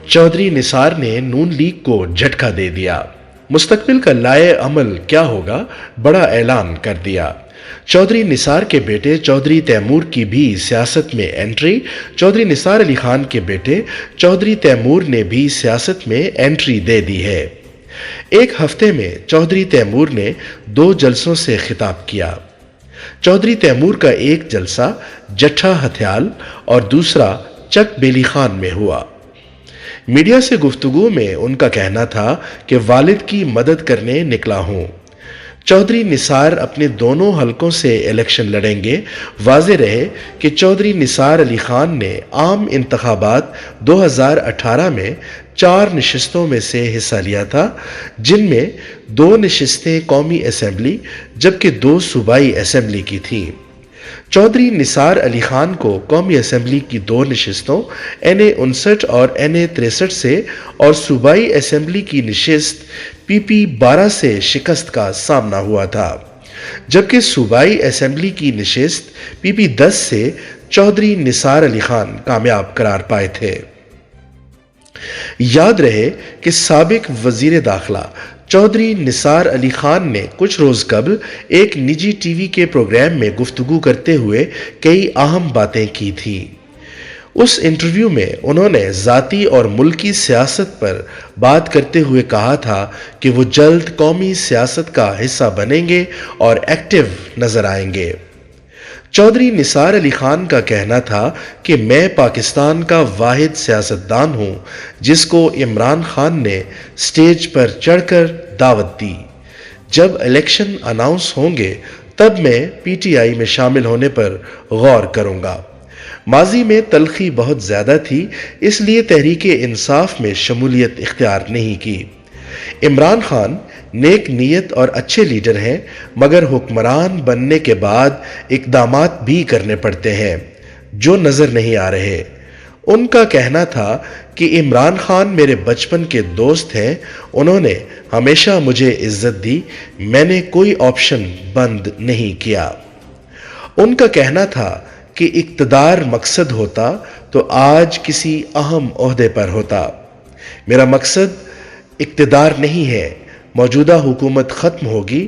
चौधरी निसार ने नून लीग को झटका दे दिया। मुस्तकबिल का लाए अमल क्या होगा, बड़ा ऐलान कर दिया। चौधरी निसार के बेटे चौधरी तैमूर की भी सियासत में एंट्री। चौधरी निसार अली खान के बेटे चौधरी तैमूर ने भी सियासत में एंट्री दे दी है। एक हफ्ते में चौधरी तैमूर ने 2 जलसों से खिताब किया। चौधरी तैमूर का एक जलसा जट्ठा हथियाल और दूसरा चक बेली खान में हुआ। मीडिया से गुफ्तगू में उनका कहना था कि वालिद की मदद करने निकला हूं। चौधरी निसार अपने दोनों हलकों से इलेक्शन लड़ेंगे। वाज़े रहे कि चौधरी निसार अली खान ने आम इंतखाबात 2018 में 4 नशिस्तों में से हिस्सा लिया था, जिनमें 2 नशिस्तें कौमी असेंबली जबकि 2 सूबाई असेंबली की थीं। चौधरी निसार अली खान को कौमी असेंबली की 2 नशिस्तों NA 59 और NA 63 से और सूबाई असेंबली की नशिस्त PP 12 से शिकस्त का सामना हुआ था, जबकि सूबाई असेंबली की नशिस्त PP 10 से चौधरी निसार अली खान कामयाब करार पाए थे। याद रहे कि साबिक वजीर दाखिला चौधरी निसार अली खान ने कुछ रोज कबल एक निजी टीवी के प्रोग्राम में गुफ्तगू करते हुए कई अहम बातें की थी। उस इंटरव्यू में उन्होंने जाती और मुल्की सियासत पर बात करते हुए कहा था कि वो जल्द कौमी सियासत का हिस्सा बनेंगे और एक्टिव नजर आएंगे। चौधरी निसार अली खान का कहना था कि मैं पाकिस्तान का वाहिद सियासतदान हूं जिसको इमरान खान ने स्टेज पर चढ़कर दावत दी। जब इलेक्शन अनाउंस होंगे तब मैं PTI में शामिल होने पर गौर करूंगा। माजी में तलखी बहुत ज्यादा थी, इसलिए तहरीके इंसाफ में शमूलियत इख्तियार नहीं की। इमरान खान नेक नीयत और अच्छे लीडर हैं, मगर हुक्मरान बनने के बाद इक़दामात भी करने पड़ते हैं जो नजर नहीं आ रहे। उनका कहना था कि इमरान खान मेरे बचपन के दोस्त हैं, उन्होंने हमेशा मुझे इज्जत दी, मैंने कोई ऑप्शन बंद नहीं किया। उनका कहना था कि इक़्तिदार मकसद होता तो आज किसी अहम ओहदे पर होता। मेरा मकसद इक़्तिदार नहीं है। मौजूदा हुकूमत ख़त्म होगी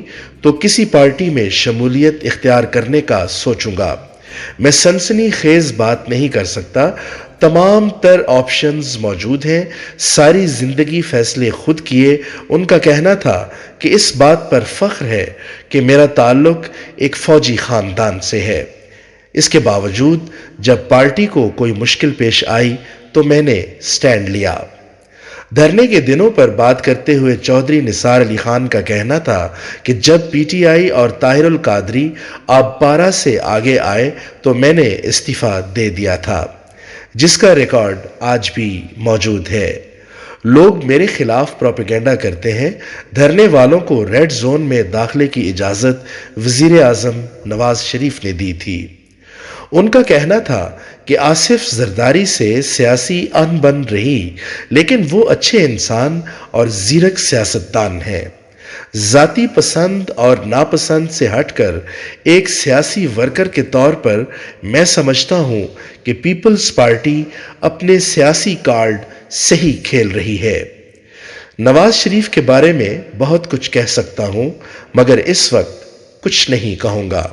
तो किसी पार्टी में शमूलियत इख्तियार करने का सोचूंगा। मैं सनसनी खेज बात नहीं कर सकता। तमाम तर ऑप्शंस मौजूद हैं, सारी जिंदगी फैसले खुद किए। उनका कहना था कि इस बात पर फख्र है कि मेरा ताल्लुक एक फौजी खानदान से है। इसके बावजूद जब पार्टी को कोई मुश्किल पेश आई तो मैंने स्टैंड लिया। धरने के दिनों पर बात करते हुए चौधरी निसार अली खान का कहना था कि जब PTI और ताहिरुल कादरी आबपारा से आगे आए तो मैंने इस्तीफा दे दिया था, जिसका रिकॉर्ड आज भी मौजूद है। लोग मेरे खिलाफ प्रोपेगेंडा करते हैं। धरने वालों को रेड जोन में दाखिले की इजाजत वजीर आजम नवाज शरीफ ने दी थी। उनका कहना था कि आसिफ जरदारी से सियासी अनबन रही, लेकिन वो अच्छे इंसान और जीरक सियासतदान हैं। जाती पसंद और नापसंद से हटकर एक सियासी वर्कर के तौर पर मैं समझता हूं कि पीपल्स पार्टी अपने सियासी कार्ड सही खेल रही है। नवाज शरीफ के बारे में बहुत कुछ कह सकता हूं, मगर इस वक्त कुछ नहीं कहूंगा।